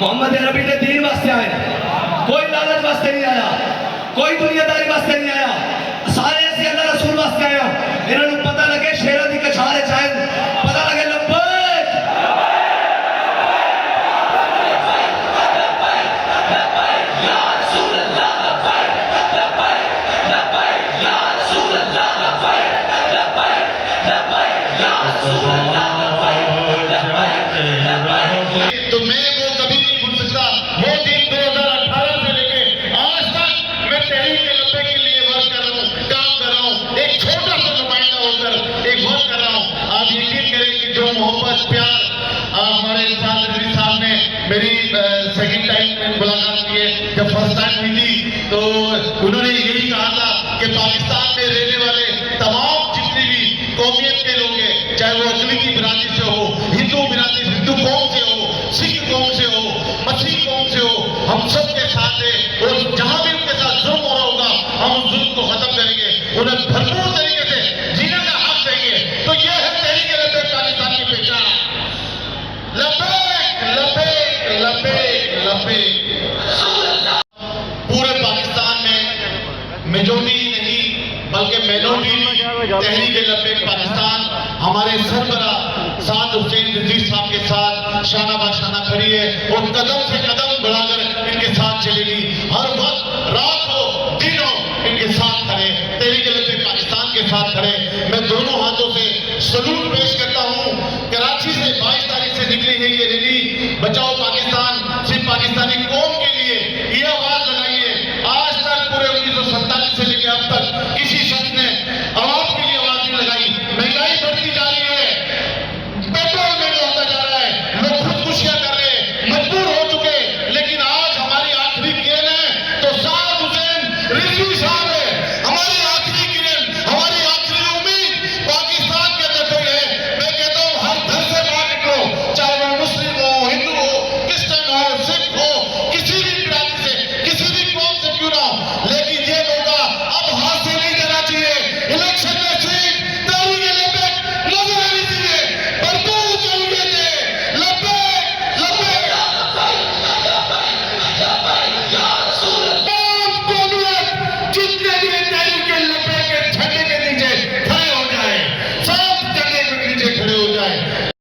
मोहम्मद अरबी ने दीन वास्ते आए, कोई लालच वास्ते नहीं आया, कोई दुनियादारी वास्ते नहीं आया, सारे ऐसे अल्लाह रसूल वास्ते आया। इन्होंने पता लगे शेरों की कछारे चाहे पता लगे लब्बैक या रसूल अल्लाह लब्बैक लब्बैक लब्बैक या रसूल अल्लाह लब्बैक लब्बैक लब्बैक या रसूल अल्लाह लब्बैक लब्बैक। तो मैं वो कभी नहीं भूल सकता। वो दिन 2018 से लेके आज तक मैं तहरीक लब्बैक के लिए वर्क कर रहा हूँ, काम कर रहा हूँ, एक छोटा सा नुमाइंदा होकर एक वर्क कर रहा हूँ। आप यकीन करें कि जो मोहब्बत प्यार हमारे साथ रिजवी साहब ने मेरी सेकंड टाइम में मुलाकात की है, जब फर्स्ट टाइम हुई थी तो उन्होंने यही कहा था कि पाकिस्तान में रहने वाले तमाम जितनी भी कौमियत के लोग हैं, चाहे वो अकलीती बिरादरी से हो, हिंदू बिरादरी, हिंदू कौम से हो, सिख कौम से हो, मसीह कौम से हो, हम सब के साथ है और जहां भी उनके साथ जुल्म हो रहा होगा हम उस जुल्म को खत्म करेंगे, उन्हें भरपूर तरीके से जीने का हक देंगे। तो यह है तहरीक लब्बैक पाकिस्तान की पहचान। लब्बैक लब्बैक लब्बैक लब्बैक। पूरे पाकिस्तान में मेजॉरिटी नहीं बल्कि मेजॉरिटी तहरीक लब्बैक पाकिस्तान हमारे सरबरा साद हुसैन रिजवी साहब के साथ शाना बाशाना खड़ी है और कदम से कदम बढ़ाकर इनके साथ चलेगी। हर वक्त रात हो दिन हो इनके साथ खड़े, तहरीक लब्बैक पाकिस्तान के साथ खड़े। मैं दोनों हाथों से सलूट पेश कर